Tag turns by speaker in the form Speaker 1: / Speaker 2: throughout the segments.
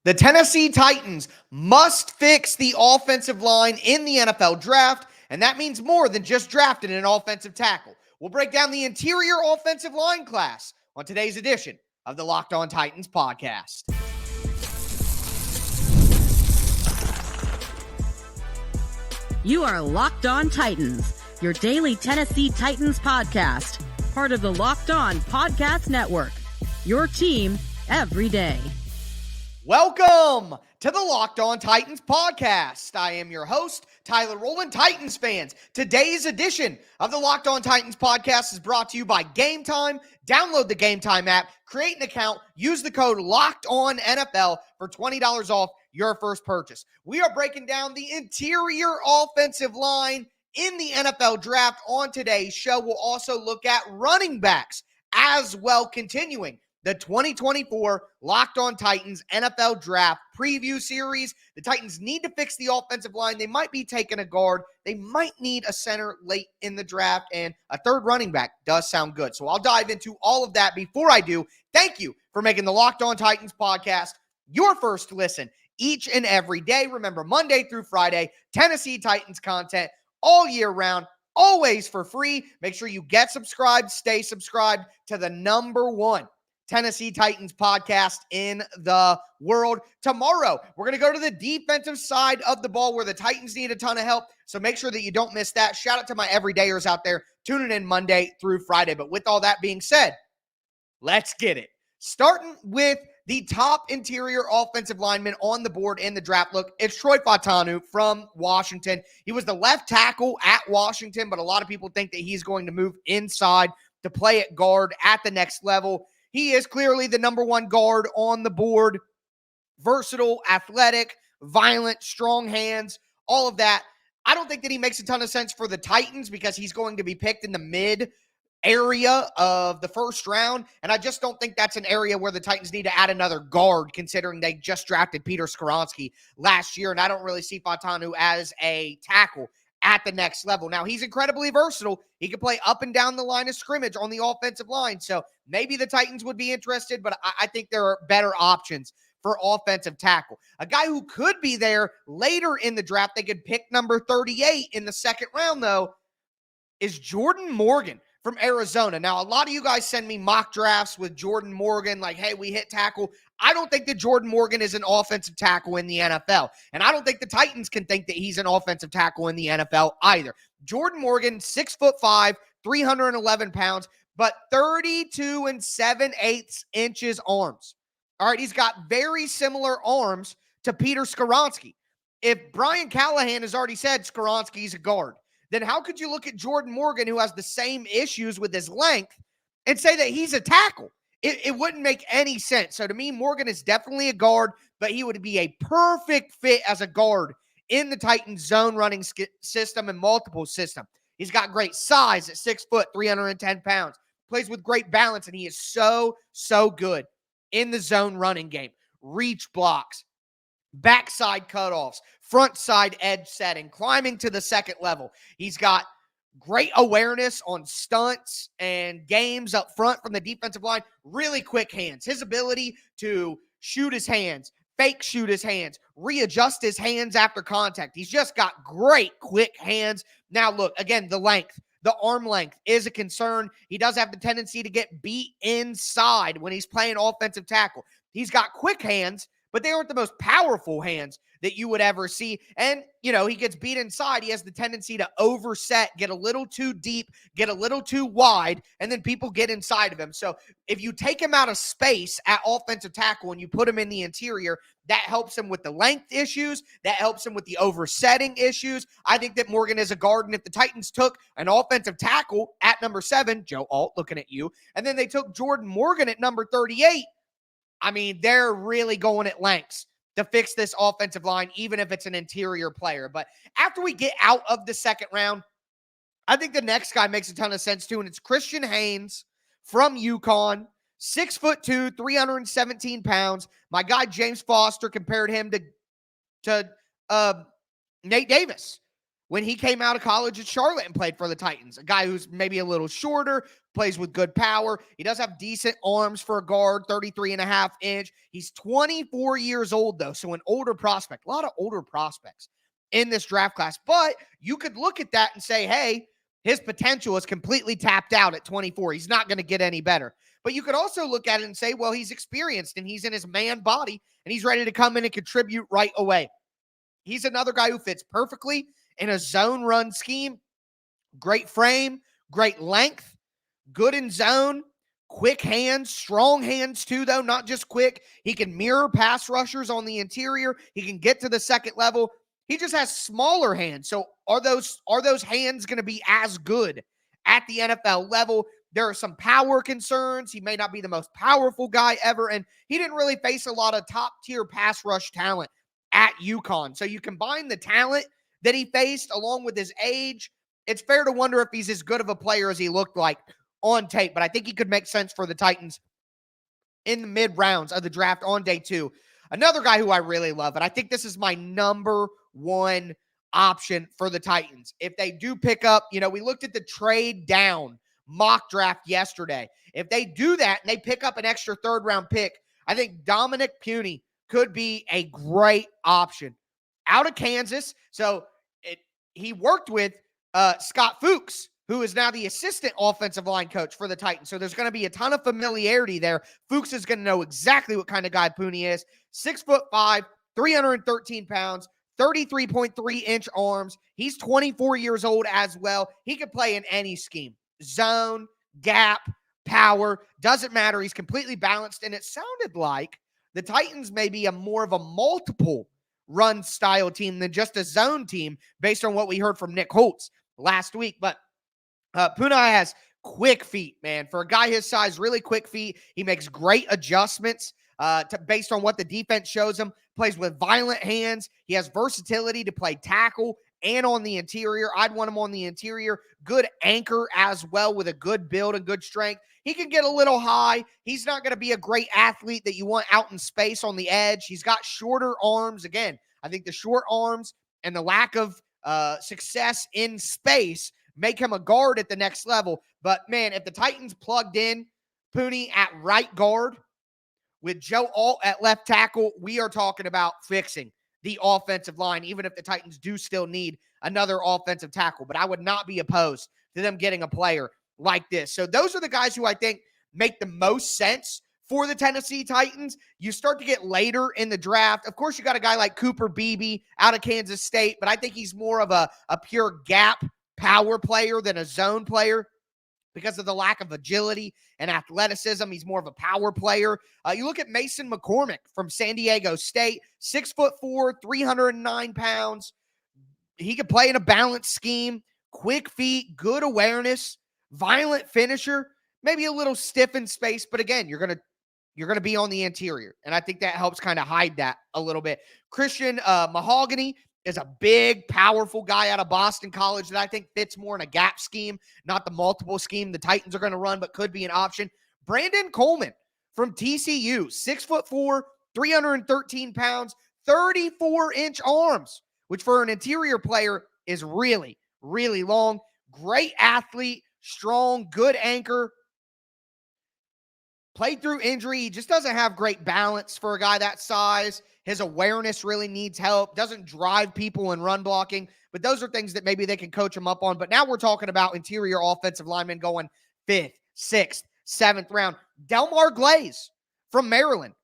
Speaker 1: The Tennessee Titans must fix the offensive line in the NFL draft, and that means more than just drafting an offensive tackle. We'll break down the interior offensive line class on today's edition of the Locked On Titans podcast.
Speaker 2: You are Locked On Titans, your daily Tennessee Titans podcast, part of the Locked On Podcast Network, your team every day.
Speaker 1: Welcome to the Locked On Titans podcast. I am your host, Tyler Rowland. Titans fans, today's edition of the Locked On Titans podcast is brought to you by Game Time. Download the Game Time app, create an account, use the code LOCKEDONNFL for $20 off your first purchase. We are breaking down the interior offensive line in the NFL draft on today's show. We'll also look at running backs as well, continuing the 2024 Locked On Titans NFL Draft Preview Series. The Titans need to fix the offensive line. They might be taking a guard. They might need a center late in the draft, and a third running back does sound good. So I'll dive into all of that. Before I do, thank you for making the Locked On Titans podcast your first listen each and every day. Remember, Monday through Friday, Tennessee Titans content all year round, always for free. Make sure you get subscribed, stay subscribed to the number one Tennessee Titans podcast in the world. Tomorrow, we're going to go to the defensive side of the ball where the Titans need a ton of help. So make sure that you don't miss that. Shout out to my everydayers out there tuning in Monday through Friday. But with all that being said, let's get it. Starting with the top interior offensive lineman on the board in the draft. Look, it's Troy Fautanu from Washington. He was the left tackle at Washington, but a lot of people think that he's going to move inside to play at guard at the next level. He is clearly the number one guard on the board. Versatile, athletic, violent, strong hands, all of that. I don't think that he makes a ton of sense for the Titans because he's going to be picked in the mid area of the first round, and I just don't think that's an area where the Titans need to add another guard, considering they just drafted Peter Skoronski last year, and I don't really see Fautanu as a tackle at the next level. Now, he's incredibly versatile. He can play up and down the line of scrimmage on the offensive line, so maybe the Titans would be interested, but I think there are better options for offensive tackle. A guy who could be there later in the draft, they could pick number 38 in the second round, though, is Jordan Morgan from Arizona. Now, a lot of you guys send me mock drafts with Jordan Morgan, like, hey, we hit tackle. I don't think that Jordan Morgan is an offensive tackle in the NFL. And I don't think the Titans can think that he's an offensive tackle in the NFL either. Jordan Morgan, 6'5", 311 pounds, but 32 7/8 inches arms. All right, he's got very similar arms to Peter Skoronski. If Brian Callahan has already said Skoronski's a guard, then how could you look at Jordan Morgan, who has the same issues with his length, and say that he's a tackle? It wouldn't make any sense. So to me, Morgan is definitely a guard, but he would be a perfect fit as a guard in the Titans zone running system and multiple system. He's got great size at 6 foot, 310 pounds, plays with great balance, and he is so good in the zone running game. Reach blocks, backside cutoffs, front side edge setting, climbing to the second level. He's got great awareness on stunts and games up front from the defensive line. Really quick hands. His ability to shoot his hands, fake shoot his hands, readjust his hands after contact. He's just got great quick hands. Now look, again, the length. The arm length is a concern. He does have the tendency to get beat inside when he's playing offensive tackle. He's got quick hands, but they aren't the most powerful hands that you would ever see. And, you know, he gets beat inside. He has the tendency to overset, get a little too deep, get a little too wide, and then people get inside of him. So if you take him out of space at offensive tackle and you put him in the interior, that helps him with the length issues. That helps him with the oversetting issues. I think that Morgan is a guard, and if the Titans took an offensive tackle at number 7, Joe Alt looking at you, and then they took Jordan Morgan at number 38, I mean, they're really going at lengths to fix this offensive line, even if it's an interior player. But after we get out of the second round, I think the next guy makes a ton of sense too, and it's Christian Haynes from UConn, 6'2", 317 pounds. My guy James Foster compared him to Nate Davis when he came out of college at Charlotte and played for the Titans. A guy who's maybe a little shorter, plays with good power. He does have decent arms for a guard, 33.5 inch. He's 24 years old, though, so an older prospect. A lot of older prospects in this draft class. But you could look at that and say, hey, his potential is completely tapped out at 24. He's not going to get any better. But you could also look at it and say, well, he's experienced and he's in his man body and he's ready to come in and contribute right away. He's another guy who fits perfectly in a zone run scheme. Great frame, great length, good in zone, quick hands, strong hands too, though, not just quick. He can mirror pass rushers on the interior. He can get to the second level. He just has smaller hands. So are those hands going to be as good at the NFL level? There are some power concerns. He may not be the most powerful guy ever, and he didn't really face a lot of top-tier pass rush talent at UConn. So you combine the talent that he faced along with his age, it's fair to wonder if he's as good of a player as he looked like on tape. But I think he could make sense for the Titans in the mid-rounds of the draft on day 2. Another guy who I really love, and I think this is my number one option for the Titans. If they do pick up, we looked at the trade down mock draft yesterday. If they do that and they pick up an extra third-round pick, I think Dominic Puny could be a great option. Out of Kansas, so he worked with Scott Fuchs, who is now the assistant offensive line coach for the Titans. So there's going to be a ton of familiarity there. Fuchs is going to know exactly what kind of guy Puny is. 6'5", 313 pounds, 33.3-inch arms. He's 24 years old as well. He could play in any scheme. Zone, gap, power, doesn't matter. He's completely balanced. And it sounded like the Titans may be more of a multiple run style team than just a zone team based on what we heard from Nick Holtz last week. But Punai has quick feet, man. For a guy his size, really quick feet. He makes great adjustments based on what the defense shows him. Plays with violent hands. He has versatility to play tackle and on the interior. I'd want him on the interior. Good anchor as well with a good build and good strength. He can get a little high. He's not going to be a great athlete that you want out in space on the edge. He's got shorter arms. Again, I think the short arms and the lack of success in space make him a guard at the next level. But, man, if the Titans plugged in Puny at right guard with Joe Alt at left tackle, we are talking about fixing the offensive line, even if the Titans do still need another offensive tackle. But I would not be opposed to them getting a player like this. So those are the guys who I think make the most sense for the Tennessee Titans. You start to get later in the draft. Of course, you got a guy like Cooper Beebe out of Kansas State, but I think he's more of a pure gap power player than a zone player because of the lack of agility and athleticism. He's more of a power player. You look at Mason McCormick from San Diego State, 6'4", 309 pounds. He could play in a balanced scheme, quick feet, good awareness, violent finisher, maybe a little stiff in space, but again, you're going to be on the interior, and I think that helps kind of hide that a little bit. Christian Mahogany is a big, powerful guy out of Boston College that I think fits more in a gap scheme, not the multiple scheme the Titans are going to run, but could be an option. Brandon Coleman from TCU, 6'4", 313 pounds, 34-inch arms, which for an interior player is really, really long. Great athlete, strong, good anchor. Played through injury. He just doesn't have great balance for a guy that size. His awareness really needs help. Doesn't drive people in run blocking. But those are things that maybe they can coach him up on. But now we're talking about interior offensive linemen going 5th, 6th, 7th round. Delmar Glaze from Maryland.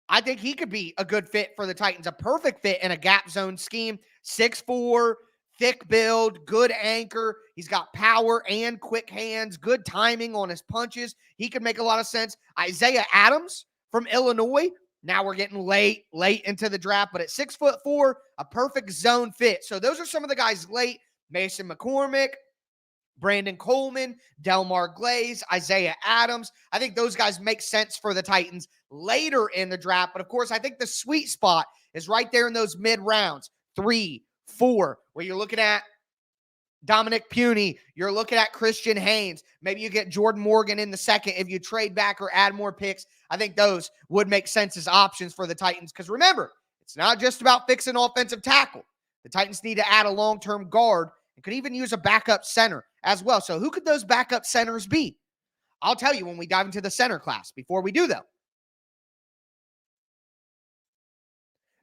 Speaker 1: I think he could be a good fit for the Titans. A perfect fit in a gap zone scheme. 6'4", thick build, good anchor. He's got power and quick hands, good timing on his punches. He could make a lot of sense. Isaiah Adams from Illinois. Now we're getting late into the draft, but at 6'4", a perfect zone fit. So those are some of the guys late. Mason McCormick, Brandon Coleman, Delmar Glaze, Isaiah Adams. I think those guys make sense for the Titans later in the draft. But, of course, I think the sweet spot is right there in those mid-rounds, 3, 4, where you're looking at Dominic Puny, you're looking at Christian Haynes. Maybe you get Jordan Morgan in the second if you trade back or add more picks. I think those would make sense as options for the Titans. Because remember, it's not just about fixing offensive tackle. The Titans need to add a long-term guard You could even use a backup center as well. So who could those backup centers be? I'll tell you when we dive into the center class. Before we do, though,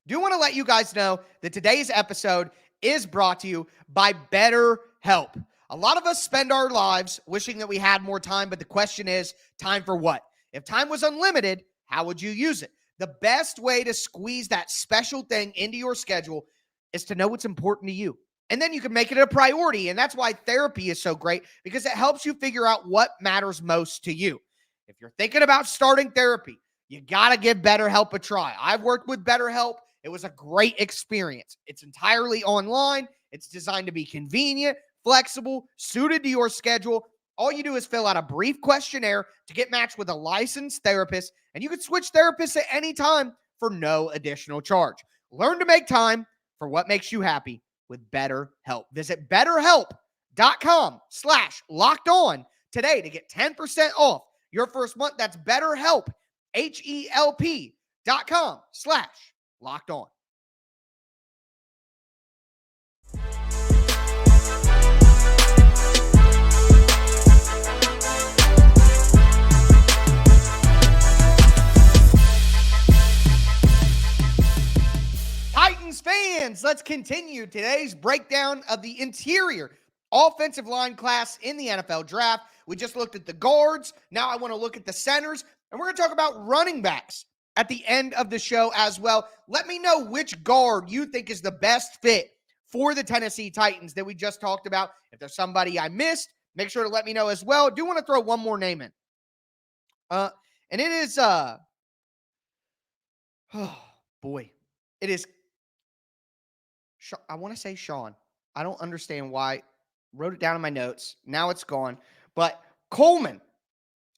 Speaker 1: do want to let you guys know that today's episode is brought to you by BetterHelp. A lot of us spend our lives wishing that we had more time, but the question is, time for what? If time was unlimited, how would you use it? The best way to squeeze that special thing into your schedule is to know what's important to you. And then you can make it a priority. And that's why therapy is so great, because it helps you figure out what matters most to you. If you're thinking about starting therapy, you got to give BetterHelp a try. I've worked with BetterHelp. It was a great experience. It's entirely online. It's designed to be convenient, flexible, suited to your schedule. All you do is fill out a brief questionnaire to get matched with a licensed therapist, and you can switch therapists at any time for no additional charge. Learn to make time for what makes you happy with BetterHelp. Visit BetterHelp.com/lockedon today to get 10% off your first month. That's BetterHelp, HELP.com/lockedon. Titans fans, let's continue today's breakdown of the interior offensive line class in the NFL draft. We just looked at the guards. Now I want to look at the centers, and we're going to talk about running backs at the end of the show as well. Let me know which guard you think is the best fit for the Tennessee Titans that we just talked about. If there's somebody I missed, make sure to let me know as well. I do want to throw one more name in. And it is, oh boy, it is, I want to say Sean. I don't understand why. Wrote it down in my notes. Now it's gone. But Coleman,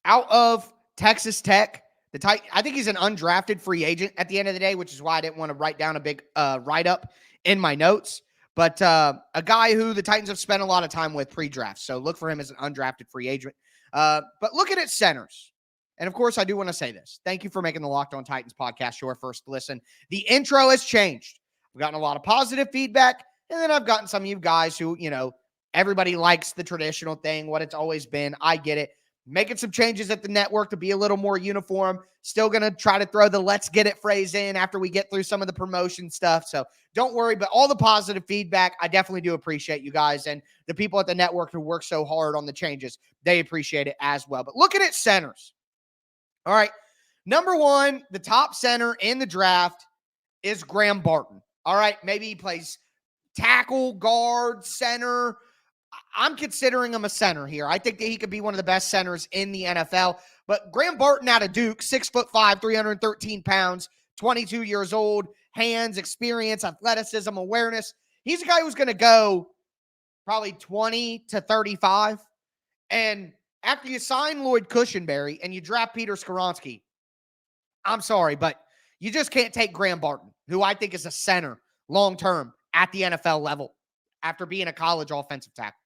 Speaker 1: out of Texas Tech, I think he's an undrafted free agent at the end of the day, which is why I didn't want to write down a big write-up in my notes. But a guy who the Titans have spent a lot of time with pre-draft. So look for him as an undrafted free agent. But looking at centers. And, of course, I do want to say this. Thank you for making the Locked On Titans podcast your first listen. The intro has changed. I've gotten a lot of positive feedback, and then I've gotten some of you guys who, everybody likes the traditional thing, what it's always been. I get it. Making some changes at the network to be a little more uniform. Still going to try to throw the let's get it phrase in after we get through some of the promotion stuff. So don't worry, but all the positive feedback, I definitely do appreciate you guys. And the people at the network who work so hard on the changes, they appreciate it as well. But looking at centers. All right. Number one, the top center in the draft is Graham Barton. All right, maybe he plays tackle, guard, center. I'm considering him a center here. I think that he could be one of the best centers in the NFL. But Graham Barton out of Duke, 6'5", 313 pounds, 22 years old, hands, experience, athleticism, awareness. He's a guy who's going to go probably 20 to 35. And after you sign Lloyd Cushenberry and you draft Peter Skoronski, I'm sorry, but you just can't take Graham Barton, who I think is a center long-term at the NFL level after being a college offensive tackle.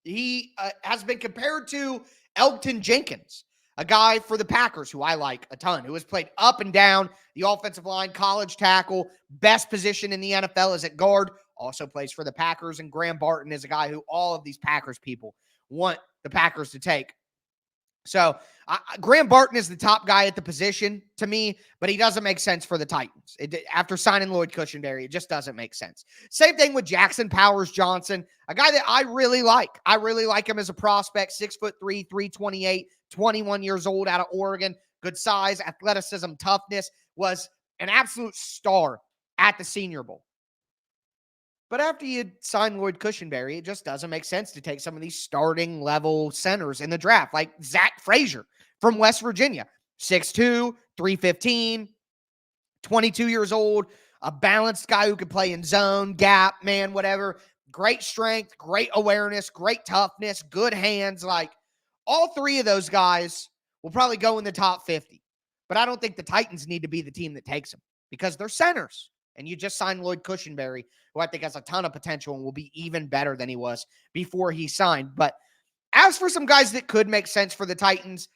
Speaker 1: He has been compared to Elgton Jenkins, a guy for the Packers who I like a ton, who has played up and down the offensive line, college tackle, best position in the NFL is at guard, also plays for the Packers, and Graham Barton is a guy who all of these Packers people want the Packers to take. So Graham Barton is the top guy at the position to me, but he doesn't make sense for the Titans. After signing Lloyd Cushenberry, it just doesn't make sense. Same thing with Jackson Powers Johnson, a guy that I really like. I really like him as a prospect, 6'3", 328, 21 years old out of Oregon. Good size, athleticism, toughness, was an absolute star at the Senior Bowl. But after you sign Lloyd Cushenberry, it just doesn't make sense to take some of these starting level centers in the draft, like Zach Frazier from West Virginia, 6'2", 315, 22 years old, a balanced guy who could play in zone, gap, man, whatever. Great strength, great awareness, great toughness, good hands. Like all three of those guys will probably go in the top 50. But I don't think the Titans need to be the team that takes them because they're centers. And you just signed Lloyd Cushenberry, who I think has a ton of potential and will be even better than he was before he signed. But as for some guys that could make sense for the Titans,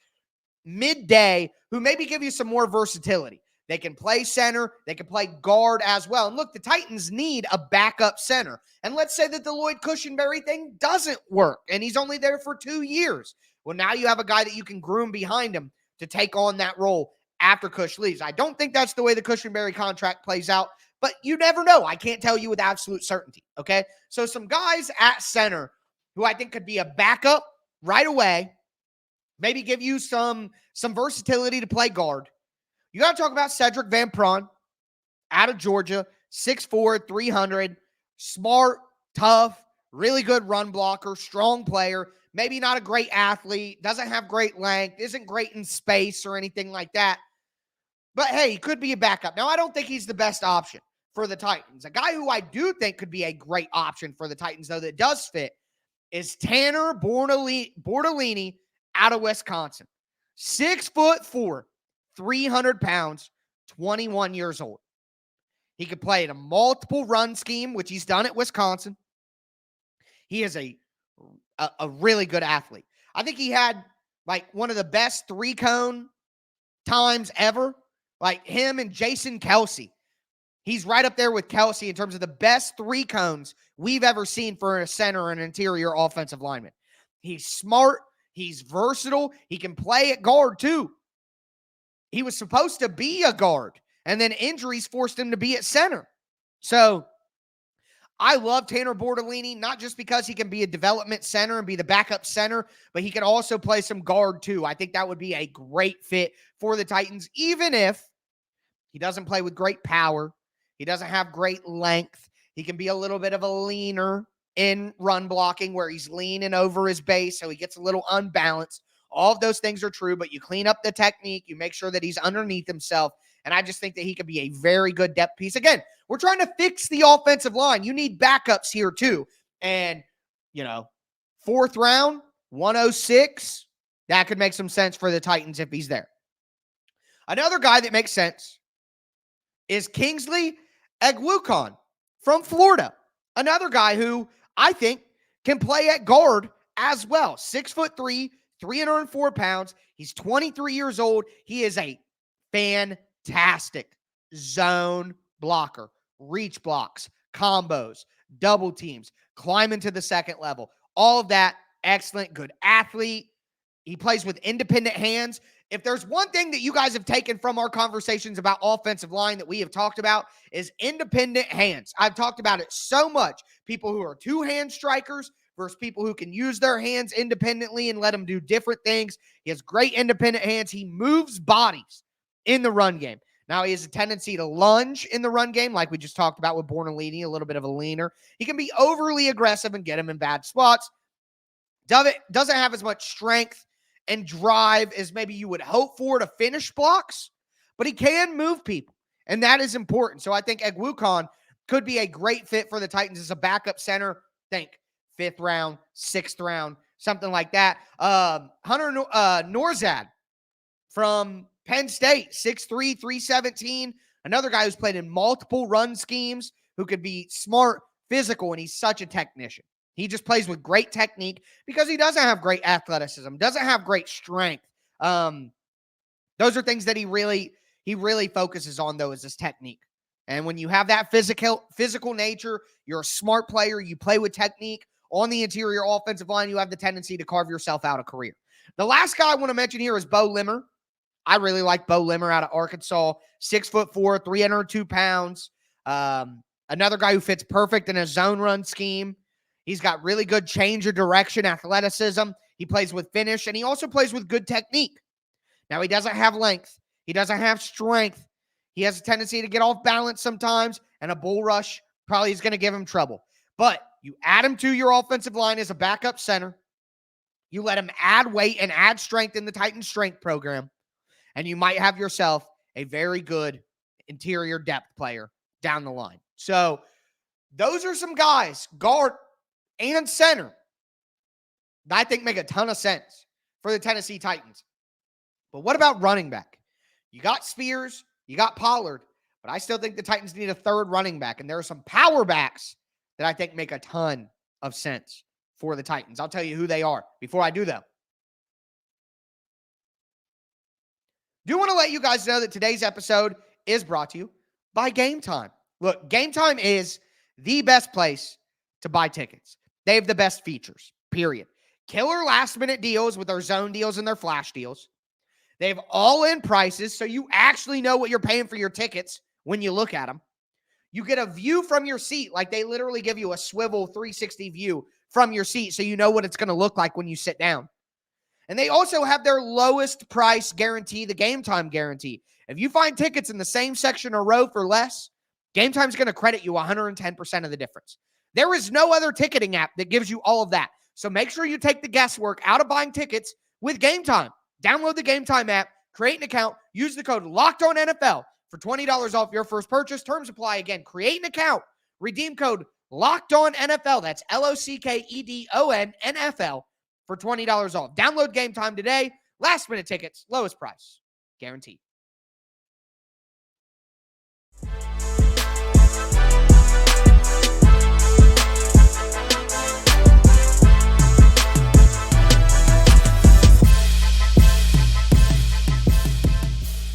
Speaker 1: midday, who maybe give you some more versatility. They can play center. They can play guard as well. And look, the Titans need a backup center. And let's say that the Lloyd Cushenberry thing doesn't work and he's only there for 2 years. Well, now you have a guy that you can groom behind him to take on that role after Cush leaves. I don't think that's the way the Cushenberry contract plays out, but you never know. I can't tell you with absolute certainty, okay? So some guys at center who I think could be a backup right away, maybe give you some versatility to play guard. You got to talk about Cedric Van Pran out of Georgia, 6'4", 300, smart, tough, really good run blocker, strong player, maybe not a great athlete, doesn't have great length, isn't great in space or anything like that. But hey, he could be a backup. Now, I don't think he's the best option for the Titans. A guy who I do think could be a great option for the Titans, though, that does fit, is Tanner Bortolini out of Wisconsin. 6'4", 300 pounds, 21 years old. He could play in a multiple run scheme, which he's done at Wisconsin. He is a really good athlete. I think he had like one of the best 3-cone times ever. Like him and Jason Kelsey. He's right up there with Kelsey in terms of the best 3 cones we've ever seen for a center or an interior offensive lineman. He's smart. He's versatile. He can play at guard too. He was supposed to be a guard, and then injuries forced him to be at center. So I love Tanner Bortolini, not just because he can be a development center and be the backup center, but he can also play some guard too. I think that would be a great fit for the Titans, even if he doesn't play with great power. He doesn't have great length. He can be a little bit of a leaner in run blocking where he's leaning over his base, so he gets a little unbalanced. All of those things are true, but you clean up the technique. You make sure that he's underneath himself. And I just think that he could be a very good depth piece. Again, we're trying to fix the offensive line. You need backups here too. And, 4th round, 106, that could make some sense for the Titans if he's there. Another guy that makes sense is Kingsley Egwukan from Florida. Another guy who I think can play at guard as well. 6'3", 304 pounds. He's 23 years old. He is a fantastic zone blocker, reach blocks, combos, double teams, climb into the second level. All of that, excellent, good athlete. He plays with independent hands. If there's one thing that you guys have taken from our conversations about offensive line that we have talked about is independent hands. I've talked about it so much. People who are 2-hand strikers versus people who can use their hands independently and let them do different things. He has great independent hands. He moves bodies in the run game. Now, he has a tendency to lunge in the run game, like we just talked about with Bortolini, a little bit of a leaner. He can be overly aggressive and get him in bad spots. Doesn't have as much strength and drive as maybe you would hope for to finish blocks, but he can move people, and that is important. So I think Egwukan could be a great fit for the Titans as a backup center. Think 5th round, 6th round, something like that. Hunter Norzad from Penn State, 6'3", 317. Another guy who's played in multiple run schemes, who could be smart, physical, and he's such a technician. He just plays with great technique because he doesn't have great athleticism, doesn't have great strength. Those are things that he really focuses on, though, is his technique. And when you have that physical nature, you're a smart player, you play with technique on the interior offensive line, you have the tendency to carve yourself out a career. The last guy I want to mention here is Bo Limmer. I really like Bo Limmer out of Arkansas, 6'4", 302 pounds. Another guy who fits perfect in a zone run scheme. He's got really good change of direction, athleticism. He plays with finish, and he also plays with good technique. Now, he doesn't have length. He doesn't have strength. He has a tendency to get off balance sometimes, and a bull rush probably is going to give him trouble. But you add him to your offensive line as a backup center. You let him add weight and add strength in the Titans strength program, and you might have yourself a very good interior depth player down the line. So those are some guys, guard and center, that I think make a ton of sense for the Tennessee Titans. But what about running back? You got Spears, you got Pollard, but I still think the Titans need a 3rd running back. And there are some power backs that I think make a ton of sense for the Titans. I'll tell you who they are before I do, though. Do want to let you guys know that today's episode is brought to you by Game Time. Look, Game Time is the best place to buy tickets. They have the best features, period. Killer last-minute deals with their zone deals and their flash deals. They have all-in prices, so you actually know what you're paying for your tickets when you look at them. You get a view from your seat, like they literally give you a swivel 360 view from your seat, so you know what it's going to look like when you sit down. And they also have their lowest price guarantee, the Game Time guarantee. If you find tickets in the same section or row for less, Game Time's going to credit you 110% of the difference. There is no other ticketing app that gives you all of that. So make sure you take the guesswork out of buying tickets with Game Time. Download the Game Time app, create an account, use the code LOCKEDONNFL for $20 off your first purchase. Terms apply. Again, create an account, redeem code LOCKEDONNFL. That's LOCKEDON NFL for $20 off. Download Game Time today. Last minute tickets, lowest price, guaranteed.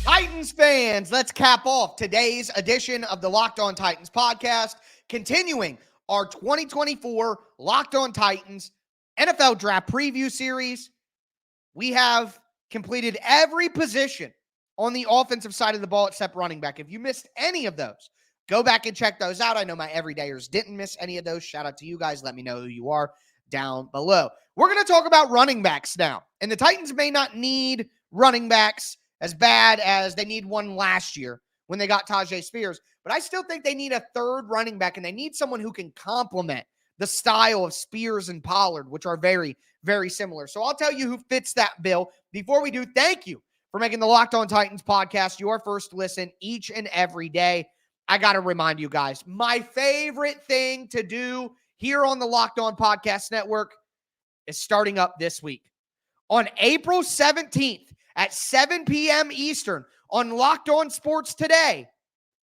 Speaker 1: Titans fans, let's cap off today's edition of the Locked On Titans podcast, continuing our 2024 Locked On Titans NFL Draft Preview Series. We have completed every position on the offensive side of the ball except running back. If you missed any of those, go back and check those out. I know my everydayers didn't miss any of those. Shout out to you guys. Let me know who you are down below. We're going to talk about running backs now. And the Titans may not need running backs as bad as they need one last year when they got Tyjae Spears. But I still think they need a third running back, and they need someone who can complement the style of Spears and Pollard, which are very, very similar. So I'll tell you who fits that bill. Before we do, thank you for making the Locked On Titans podcast your first listen each and every day. I got to remind you guys, my favorite thing to do here on the Locked On Podcast Network is starting up this week. On April 17th, at 7 p.m. Eastern on Locked On Sports Today,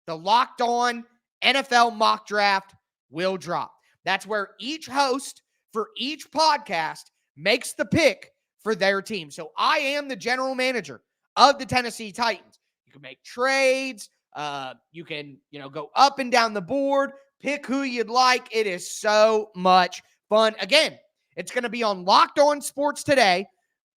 Speaker 1: the Locked On NFL Mock Draft will drop. That's where each host for each podcast makes the pick for their team. So I am the general manager of the Tennessee Titans. You can make trades. You can, go up and down the board, pick who you'd like. It is so much fun. Again, it's going to be on Locked On Sports Today,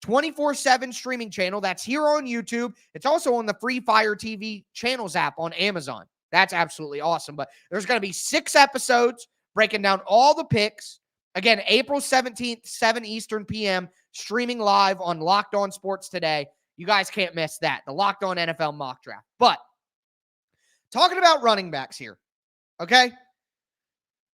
Speaker 1: 24/7 streaming channel. That's here on YouTube. It's also on the Free Fire TV channels app on Amazon. That's absolutely awesome. But there's going to be 6 episodes breaking down all the picks. Again, April 17th, 7 Eastern p.m., streaming live on Locked On Sports Today. You guys can't miss that. The Locked On NFL Mock Draft. But talking about running backs here, okay?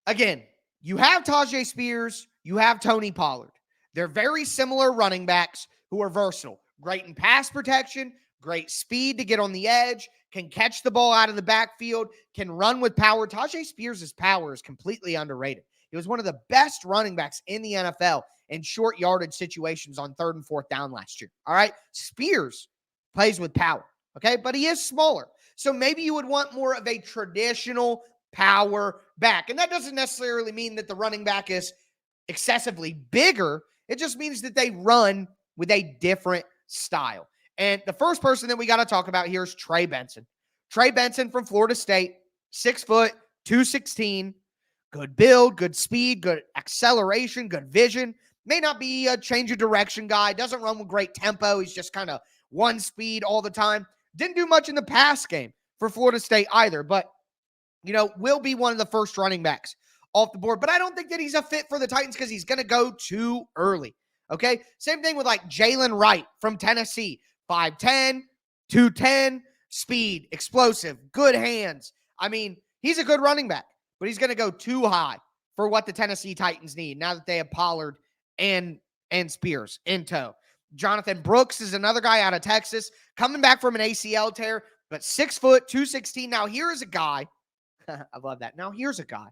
Speaker 1: Again, you have Tyjae Spears. You have Tony Pollard. They're very similar running backs who are versatile. Great in pass protection, great speed to get on the edge, can catch the ball out of the backfield, can run with power. Tyjae Spears' power is completely underrated. He was one of the best running backs in the NFL in short yardage situations on 3rd and 4th down last year. All right? Spears plays with power, okay? But he is smaller. So maybe you would want more of a traditional power back. And that doesn't necessarily mean that the running back is excessively bigger. It just means that they run with a different style. And the first person that we got to talk about here is Trey Benson. Trey Benson from Florida State, 6 foot, 216, good build, good speed, good acceleration, good vision. May not be a change of direction guy. Doesn't run with great tempo. He's just kind of one speed all the time. Didn't do much in the pass game for Florida State either, but, will be one of the first running backs off the board. But I don't think that he's a fit for the Titans because he's going to go too early. Okay? Same thing with Jalen Wright from Tennessee. 5'10", 210, speed, explosive, good hands. I mean, he's a good running back, but he's going to go too high for what the Tennessee Titans need now that they have Pollard and Spears in tow. Jonathan Brooks is another guy out of Texas coming back from an ACL tear, but 6 foot, 216. Now, here is a guy. I love that. Now, here's a guy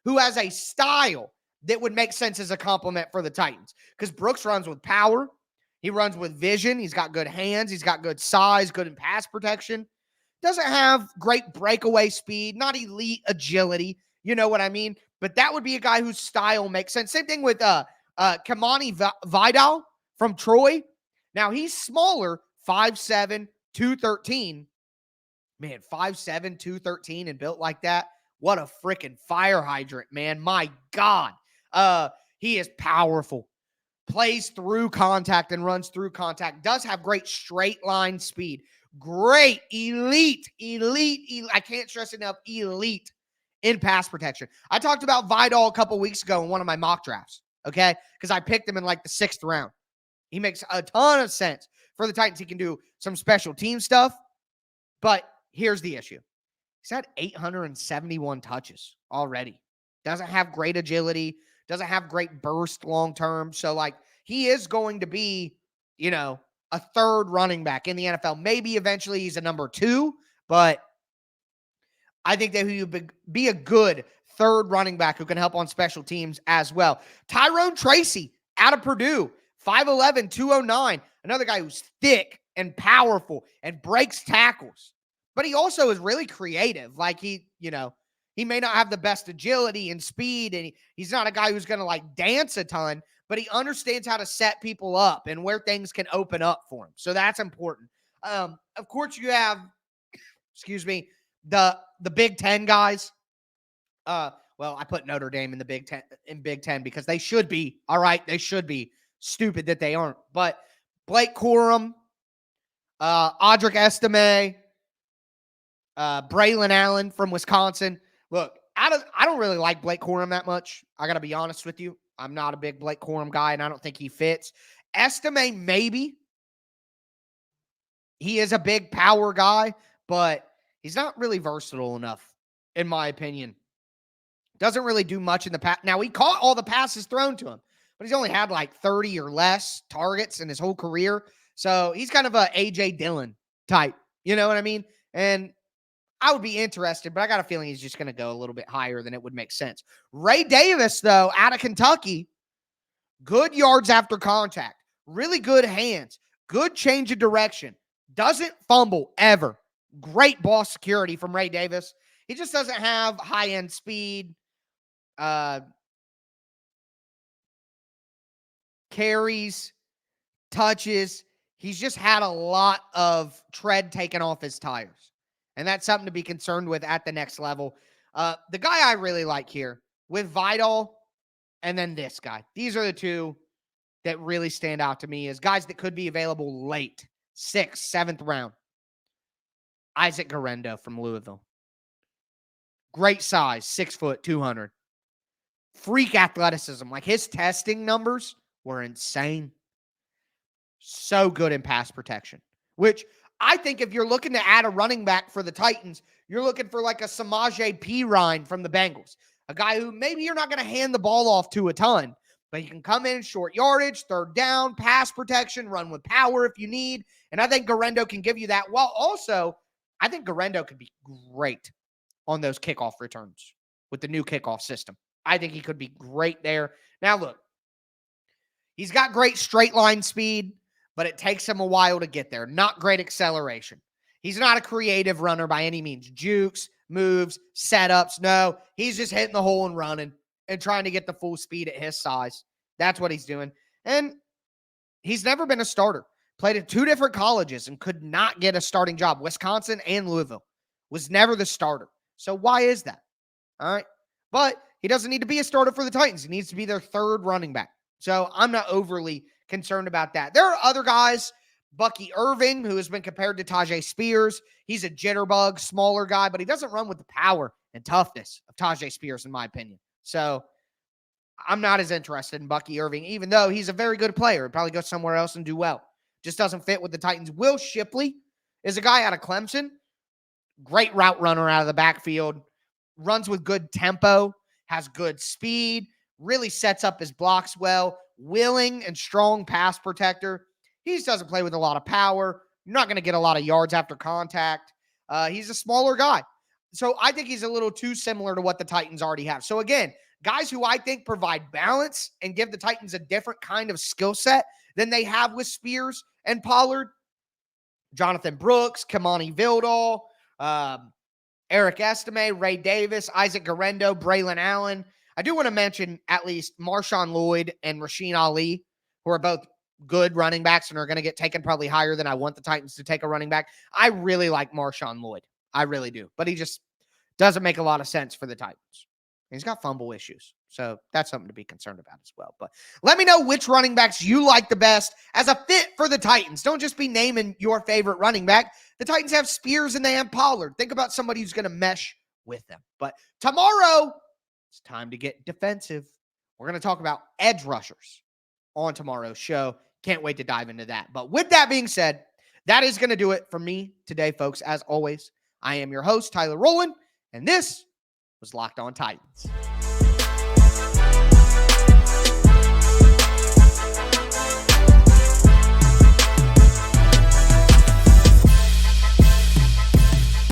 Speaker 1: who has a style that would make sense as a compliment for the Titans because Brooks runs with power. He runs with vision. He's got good hands. He's got good size, good in pass protection. Doesn't have great breakaway speed, not elite agility. You know what I mean? But that would be a guy whose style makes sense. Same thing with Kamani Vidal from Troy. Now, he's smaller, 5'7", 213. Man, 5'7", 213 and built like that. What a freaking fire hydrant, man. My God. He is powerful. Plays through contact and runs through contact. Does have great straight line speed. Great elite. I can't stress enough, elite in pass protection. I talked about Vidal a couple weeks ago in one of my mock drafts, okay? Because I picked him in like the 6th round. He makes a ton of sense for the Titans. He can do some special team stuff, but here's the issue. He's had 871 touches already. Doesn't have great agility, doesn't have great burst long term. So, like, he is going to be, a third running back in the NFL. Maybe eventually he's a number 2, but I think that he would be a good third running back who can help on special teams as well. Tyrone Tracy out of Purdue, 5'11", 209. Another guy who's thick and powerful and breaks tackles. But he also is really creative. Like, he may not have the best agility and speed, and he's not a guy who's going to, like, dance a ton, but he understands how to set people up and where things can open up for him. So that's important. Of course, you have, the Big Ten guys. Well, I put Notre Dame in the Big Ten because they should be. All right, they should be. Stupid that they aren't. But Blake Corum, Audric Estime, Braylon Allen from Wisconsin. Look, I don't really like Blake Corum that much. I got to be honest with you. I'm not a big Blake Corum guy, and I don't think he fits. Estime, maybe. He is a big power guy, but he's not really versatile enough, in my opinion. Doesn't really do much in the pass. Now, he caught all the passes thrown to him, but he's only had like 30 or less targets in his whole career. So he's kind of a A.J. Dillon type. You know what I mean? And I would be interested, but I got a feeling he's just going to go a little bit higher than it would make sense. Ray Davis, though, out of Kentucky, good yards after contact, really good hands, good change of direction, doesn't fumble ever. Great ball security from Ray Davis. He just doesn't have high-end speed, carries, touches. He's just had a lot of tread taken off his tires. And that's something to be concerned with at the next level. The guy I really like here with Vidal and then this guy. These are the two that really stand out to me as guys that could be available late, 6th, 7th round. Isaac Guerendo from Louisville. Great size, 6 foot, 200. Freak athleticism. Like, his testing numbers were insane. So good in pass protection, which I think if you're looking to add a running back for the Titans, you're looking for like a Samaje Perine from the Bengals, a guy who maybe you're not going to hand the ball off to a ton, but you can come in short yardage, third down, pass protection, run with power if you need. And I think Guerendo can give you that. While also, I think Guerendo could be great on those kickoff returns with the new kickoff system. I think he could be great there. Now, look, he's got great straight line speed, but it takes him a while to get there. Not great acceleration. He's not a creative runner by any means. Jukes, moves, setups. No, he's just hitting the hole and running and trying to get the full speed at his size. That's what he's doing. And he's never been a starter. Played at 2 different colleges and could not get a starting job. Wisconsin and Louisville. Was never the starter. So why is that? All right. But he doesn't need to be a starter for the Titans. He needs to be their third running back. So I'm not overly concerned about that. There are other guys, Bucky Irving, who has been compared to Tyjae Spears. He's a jitterbug, smaller guy, but he doesn't run with the power and toughness of Tyjae Spears, in my opinion. So I'm not as interested in Bucky Irving, even though he's a very good player. He'd probably go somewhere else and do well. Just doesn't fit with the Titans. Will Shipley is a guy out of Clemson. Great route runner out of the backfield. Runs with good tempo. Has good speed. Really sets up his blocks well. Willing and strong pass protector. He just doesn't play with a lot of power. You're not going to get a lot of yards after contact. He's a smaller guy. So I think he's a little too similar to what the Titans already have. So again, guys who I think provide balance and give the Titans a different kind of skill set than they have with Spears and Pollard. Jonathan Brooks, Kamani Vildal, Eric Estime, Ray Davis, Isaac Guerendo, Braylon Allen. I do want to mention at least Marshawn Lloyd and Rasheen Ali, who are both good running backs and are going to get taken probably higher than I want the Titans to take a running back. I really like Marshawn Lloyd. I really do. But he just doesn't make a lot of sense for the Titans. He's got fumble issues. So that's something to be concerned about as well. But let me know which running backs you like the best as a fit for the Titans. Don't just be naming your favorite running back. The Titans have Spears and they have Pollard. Think about somebody who's going to mesh with them. But tomorrow, it's time to get defensive. We're going to talk about edge rushers on tomorrow's show. Can't wait to dive into that. But with that being said, that is going to do it for me today, folks. As always, I am your host, Tyler Rowland, and this was Locked On Titans.